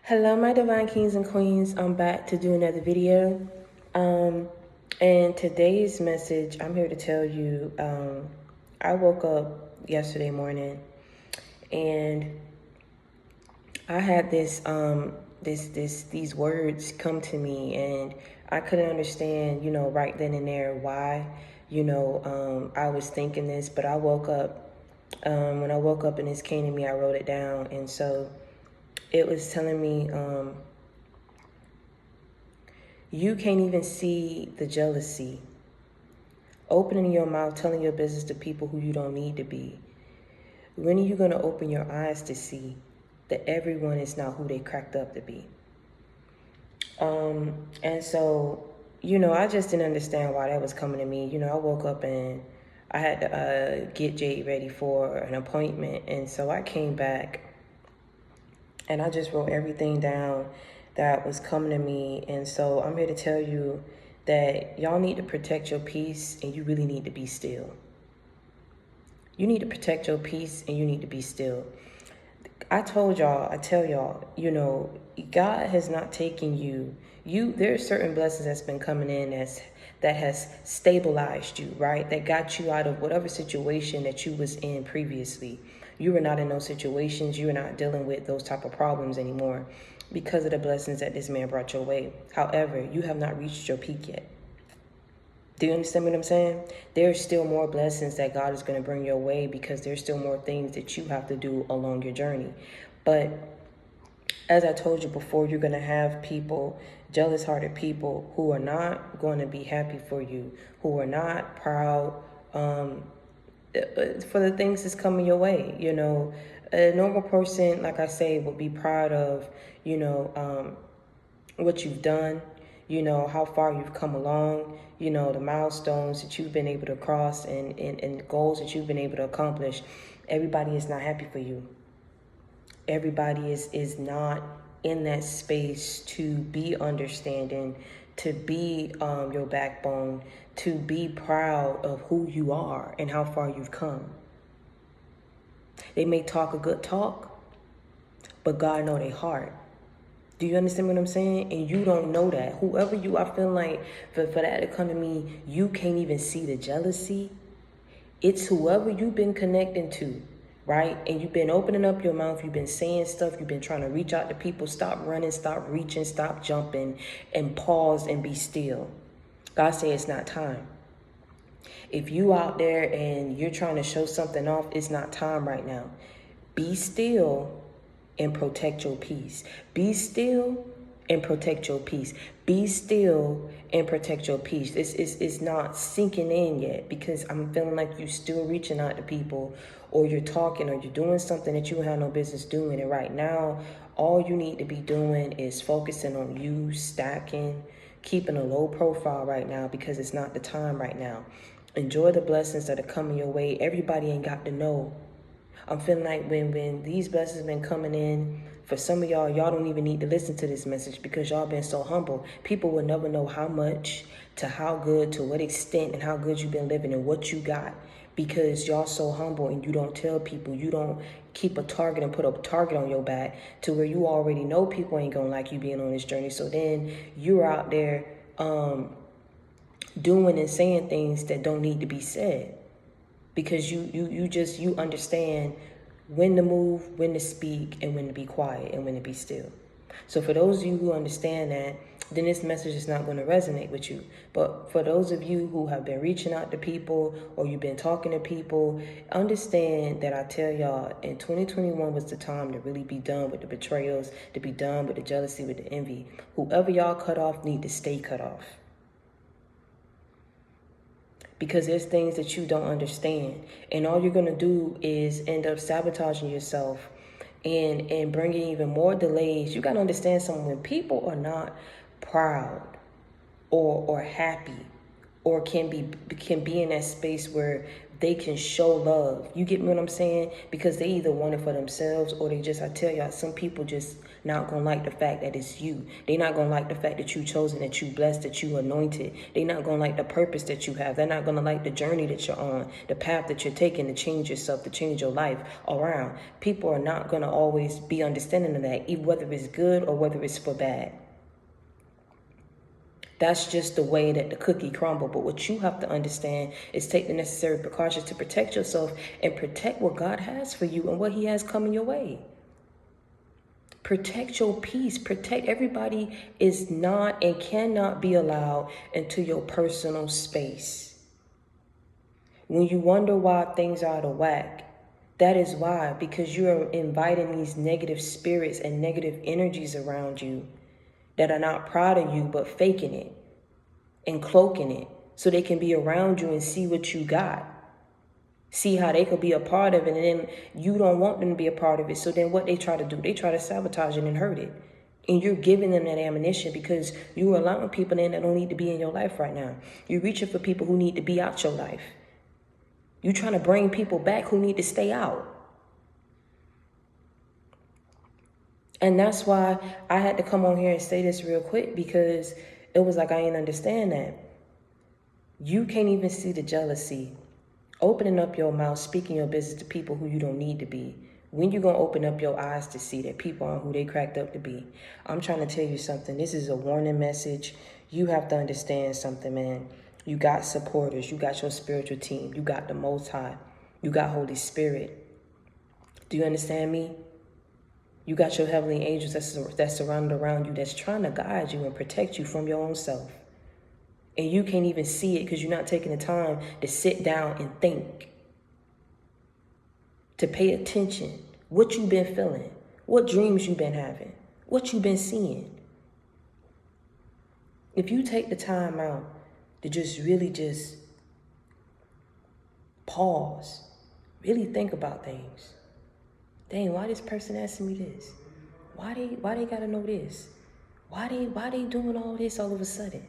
Hello, my divine kings and queens. I'm back to do another video. And today's message, I'm here to tell you, I woke up yesterday morning and I had these words come to me, and I couldn't understand, right then and there why, I was thinking this, but I woke up, when I woke up and this came to me, I wrote it down. And so it was telling me, you can't even see the jealousy. Opening your mouth, telling your business to people who you don't need to be. When are you going to open your eyes to see that everyone is not who they cracked up to be? And so, I just didn't understand why that was coming to me. I woke up and I had to get Jade ready for an appointment. And so I came back and I just wrote everything down that was coming to me. And so I'm here to tell you that y'all need to protect your peace, and you really need to be still. You need to protect your peace and you need to be still. I tell y'all, God has not taken you. There's certain blessings that's been coming in that has stabilized you, right? That got you out of whatever situation that you was in previously. You were not in those situations. You were not dealing with those type of problems anymore because of the blessings that this man brought your way. However, you have not reached your peak yet. Do you understand what I'm saying? There's still more blessings that God is going to bring your way because there's still more things that you have to do along your journey. But as I told you before, you're going to have people, jealous-hearted people, who are not going to be happy for you, who are not proud for the things that's coming your way. A normal person, like I say, will be proud of, what you've done, how far you've come along, the milestones that you've been able to cross and goals that you've been able to accomplish. Everybody is not happy for you. Everybody is not in that space to be understanding, to be your backbone, to be proud of who you are and how far you've come. They may talk a good talk, but God know their heart. Do you understand what I'm saying? And you don't know that. Whoever you are, feeling like for that to come to me, you can't even see the jealousy. It's whoever you've been connecting to, right? And you've been opening up your mouth. You've been saying stuff. You've been trying to reach out to people. Stop running, stop reaching, stop jumping, and pause and be still. God said it's not time. If you out there and you're trying to show something off, it's not time right now. Be still and protect your peace. Be still and protect your peace. Be still and protect your peace. This is not sinking in yet because I'm feeling like you're still reaching out to people, or you're talking, or you're doing something that you have no business doing. And right now, all you need to be doing is focusing on you, stacking, keeping a low profile right now because it's not the time right now. Enjoy the blessings that are coming your way. Everybody ain't got to know. I'm feeling like when these blessings been coming in, for some of y'all don't even need to listen to this message because y'all been so humble. People will never know how much, to how good, to what extent, and how good you've been living and what you got because y'all so humble and you don't tell people. You don't keep a target and put a target on your back to where you already know people ain't gonna like you being on this journey. So then you're out there doing and saying things that don't need to be said. Because you understand when to move, when to speak, and when to be quiet, and when to be still. So for those of you who understand that, then this message is not going to resonate with you. But for those of you who have been reaching out to people, or you've been talking to people, understand that I tell y'all, in 2021 was the time to really be done with the betrayals, to be done with the jealousy, with the envy. Whoever y'all cut off need to stay cut off. Because there's things that you don't understand. And all you're going to do is end up sabotaging yourself and bringing even more delays. You got to understand something. When people are not proud or happy, or can be in that space where they can show love. You get me what I'm saying? Because they either want it for themselves, or they just, I tell y'all, some people just not gonna like the fact that it's you. They not gonna like the fact that you chosen, that you blessed, that you anointed. They not gonna like the purpose that you have. They're not gonna like the journey that you're on, the path that you're taking to change yourself, to change your life around. People are not gonna always be understanding of that, even whether it's good or whether it's for bad. That's just the way that the cookie crumble. But what you have to understand is take the necessary precautions to protect yourself and protect what God has for you and what he has coming your way. Protect your peace. Protect. Everybody is not and cannot be allowed into your personal space. When you wonder why things are out of whack, that is why, because you are inviting these negative spirits and negative energies around you that are not proud of you, but faking it and cloaking it so they can be around you and see what you got. See how they could be a part of it, and then you don't want them to be a part of it. So then what they try to do, they try to sabotage it and hurt it. And you're giving them that ammunition because you're allowing people in that don't need to be in your life right now. You're reaching for people who need to be out your life. You're trying to bring people back who need to stay out. And that's why I had to come on here and say this real quick, because it was like I didn't understand that. You can't even see the jealousy. Opening up your mouth, speaking your business to people who you don't need to be. When you going to open up your eyes to see that people aren't who they cracked up to be? I'm trying to tell you something. This is a warning message. You have to understand something, man. You got supporters. You got your spiritual team. You got the Most High. You got Holy Spirit. Do you understand me? You got your heavenly angels that's surrounded around you, that's trying to guide you and protect you from your own self. And you can't even see it because you're not taking the time to sit down and think, to pay attention. What you've been feeling, what dreams you've been having, what you've been seeing. If you take the time out to just really just pause, really think about things. Dang, why this person asking me this? Why they gotta know this? Why they doing all this all of a sudden?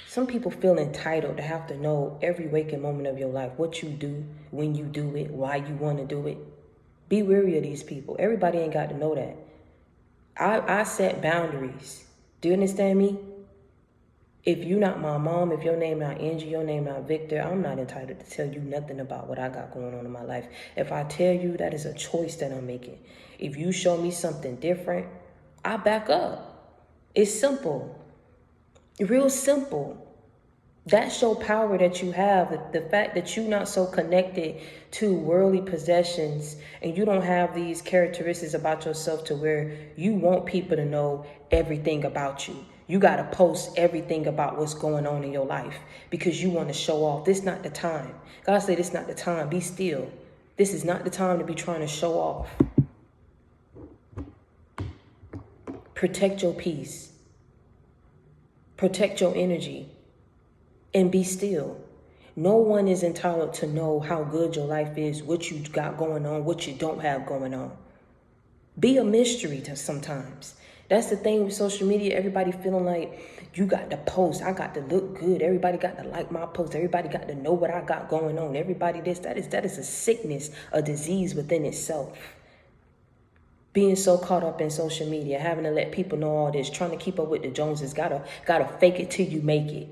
Some people feel entitled to have to know every waking moment of your life, what you do, when you do it, why you want to do it. Be wary of these people. Everybody ain't got to know that. I set boundaries. Do you understand me? If you're not my mom, if your name not Angie, your name not Victor, I'm not entitled to tell you nothing about what I got going on in my life. If I tell you, that is a choice that I'm making. If you show me something different, I back up. It's simple. Real simple. That's your power that you have. The fact that you're not so connected to worldly possessions and you don't have these characteristics about yourself to where you want people to know everything about you. You got to post everything about what's going on in your life because you want to show off. This is not the time. God said this is not the time. Be still. This is not the time to be trying to show off. Protect your peace. Protect your energy. And be still. No one is entitled to know how good your life is, what you got going on, what you don't have going on. Be a mystery to sometimes. That's the thing with social media. Everybody feeling like you got to post. I got to look good. Everybody got to like my post. Everybody got to know what I got going on. Everybody this, that is a sickness, a disease within itself. Being so caught up in social media, having to let people know all this, trying to keep up with the Joneses, gotta fake it till you make it.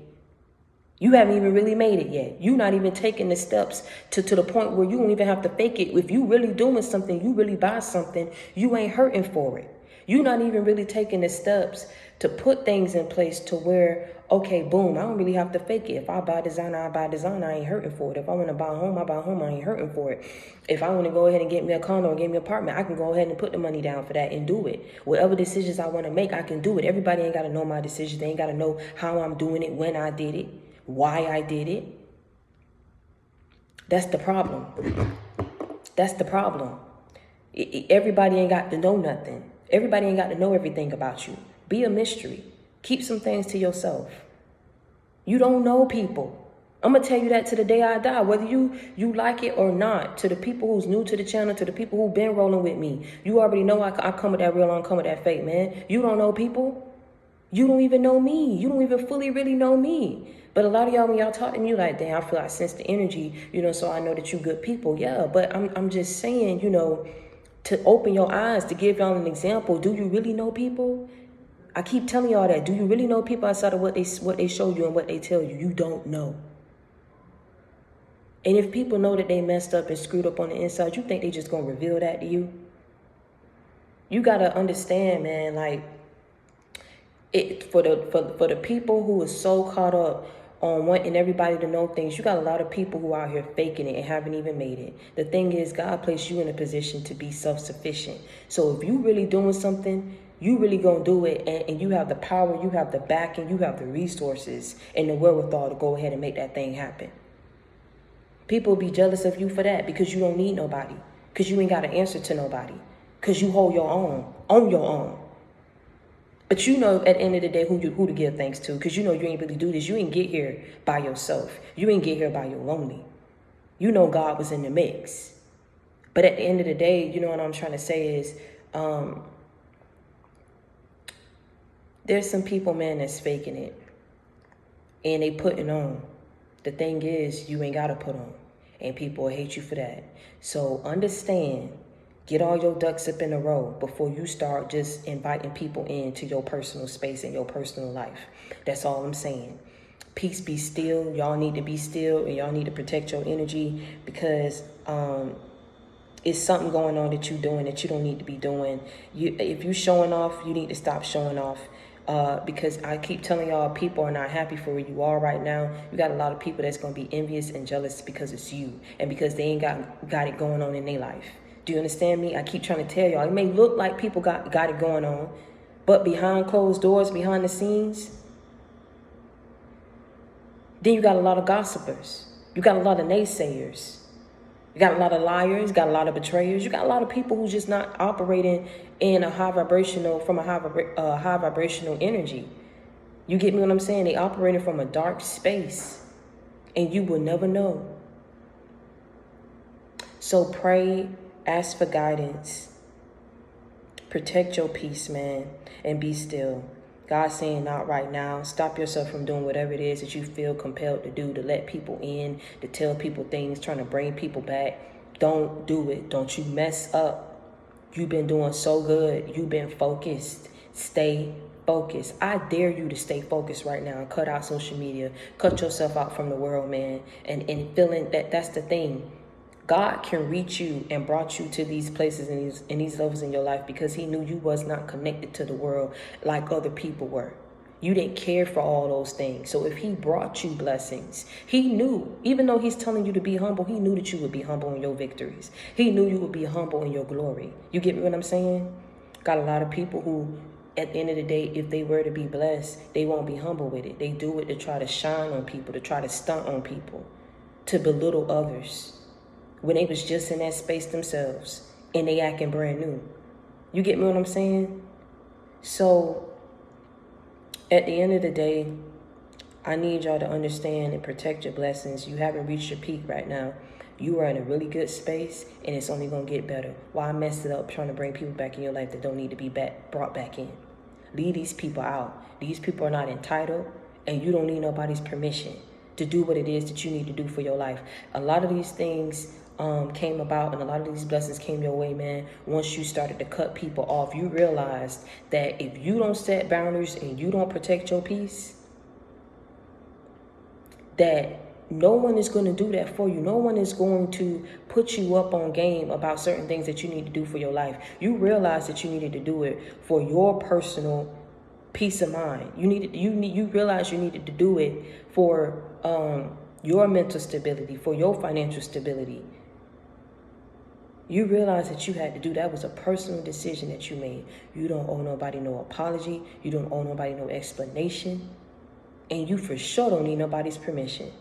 You haven't even really made it yet. You're not even taking the steps to the point where you don't even have to fake it. If you really doing something, you really buy something, you ain't hurting for it. You're not even really taking the steps to put things in place to where, okay, boom, I don't really have to fake it. If I buy designer, I buy designer, I ain't hurting for it. If I want to buy a home, I buy a home, I ain't hurting for it. If I want to go ahead and get me a condo or get me an apartment, I can go ahead and put the money down for that and do it. Whatever decisions I want to make, I can do it. Everybody ain't got to know my decisions. They ain't got to know how I'm doing it, when I did it, why I did it. That's the problem. That's the problem. Everybody ain't got to know nothing. Everybody ain't got to know everything about you. Be a mystery. Keep some things to yourself. You don't know people. I'm going to tell you that to the day I die, whether you like it or not. To the people who's new to the channel, to the people who've been rolling with me. You already know I come with that real, I come with that fake, man. You don't know people. You don't even know me. You don't even fully really know me. But a lot of y'all, when y'all talk to me, you like, damn, I feel I sense the energy, so I know that you good people. Yeah, but I'm just saying, to open your eyes, to give y'all an example. Do you really know people? I keep telling y'all that. Do you really know people outside of what they show you and what they tell you? You don't know. And if people know that they messed up and screwed up on the inside, you think they just gonna reveal that to you? You gotta understand, man, like, for the people who are so caught up on wanting everybody to know things, you got a lot of people who are out here faking it and haven't even made it. The thing is, God placed you in a position to be self-sufficient. So if you really doing something, you really gonna do it, and you have the power, you have the backing, you have the resources and the wherewithal to go ahead and make that thing happen. People be jealous of you for that, because you don't need nobody, because you ain't got an answer to nobody, because you hold your own on your own. But you know, at the end of the day, who to give thanks to, because you ain't really do this. You ain't get here by yourself. You ain't get here by your lonely. God was in the mix. But at the end of the day, what I'm trying to say is, there's some people, man, that's faking it, and they putting on. The thing is, you ain't got to put on, and people will hate you for that. So understand. Get all your ducks up in a row before you start just inviting people into your personal space and your personal life. That's all I'm saying. Peace, be still. Y'all need to be still, and y'all need to protect your energy, because it's something going on that you're doing that you don't need to be doing. If you're showing off, you need to stop showing off. Because I keep telling y'all, people are not happy for where you are right now. You got a lot of people that's going to be envious and jealous because it's you, and because they ain't got it going on in their life. Do you understand me? I keep trying to tell y'all, it may look like people got it going on, but behind closed doors, behind the scenes, then you got a lot of gossipers. You got a lot of naysayers. You got a lot of liars, you got a lot of betrayers. You got a lot of people who's just not operating in a high vibrational energy. You get me what I'm saying? They operating from a dark space, and you will never know. So pray, ask for guidance, protect your peace, man, and be still. God's saying, not right now. Stop yourself from doing whatever it is that you feel compelled to do, to let people in, to tell people things, trying to bring people back. Don't do it. Don't you mess up. You've been doing so good. You've been focused. Stay focused. I dare you to stay focused right now and cut out social media. Cut yourself out from the world, man. And feeling that's the thing. God can reach you and brought you to these places and these levels in your life because he knew you was not connected to the world like other people were. You didn't care for all those things. So if he brought you blessings, he knew, even though he's telling you to be humble, he knew that you would be humble in your victories. He knew you would be humble in your glory. You get me what I'm saying? Got a lot of people who, at the end of the day, if they were to be blessed, they won't be humble with it. They do it to try to shine on people, to try to stunt on people, to belittle others, when they was just in that space themselves and they acting brand new. You get me what I'm saying? So at the end of the day, I need y'all to understand and protect your blessings. You haven't reached your peak right now. You are in a really good space, and it's only going to get better. Why mess it up trying to bring people back in your life that don't need to be brought back in? Leave these people out. These people are not entitled, and you don't need nobody's permission to do what it is that you need to do for your life. A lot of these things came about, and a lot of these blessings came your way, man, once you started to cut people off. You realized that if you don't set boundaries and you don't protect your peace, that no one is going to do that for you. No one is going to put you up on game about certain things that you need to do for your life. You realize that you needed to do it for your personal peace of mind. You realize you needed to do it for your mental stability, for your financial stability. You realize that you had to do that. Was a personal decision that you made. You don't owe nobody no apology. You don't owe nobody no explanation. And you for sure don't need nobody's permission.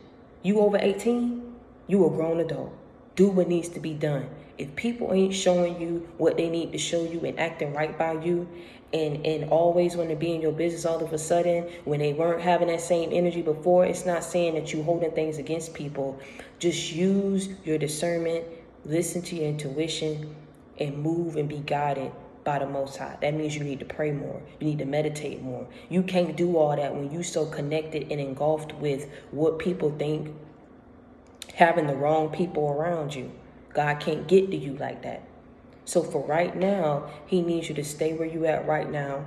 You over 18, you a grown adult. Do what needs to be done. If people ain't showing you what they need to show you and acting right by you, and always want to be in your business all of a sudden when they weren't having that same energy before, it's not saying that you holding things against people. Just use your discernment, listen to your intuition, and move and be guided by the Most High. That means you need to pray more. You need to meditate more. You can't do all that when you so connected and engulfed with what people think, having the wrong people around you. God can't get to you like that. So for right now, he needs you to stay where you at right now.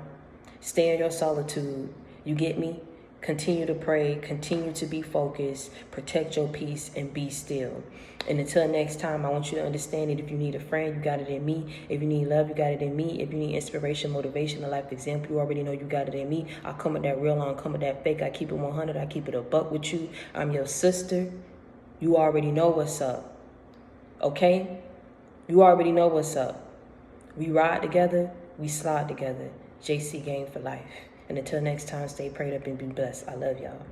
Stay in your solitude. You get me? Continue to pray. Continue to be focused. Protect your peace and be still. And until next time, I want you to understand that if you need a friend, you got it in me. If you need love, you got it in me. If you need inspiration, motivation, a life example, you already know you got it in me. I come with that real, I don't come with that fake. I keep it 100. I keep it a buck with you. I'm your sister. You already know what's up. Okay? You already know what's up. We ride together. We slide together. JC Game for life. And until next time, stay prayed up and be blessed. I love y'all.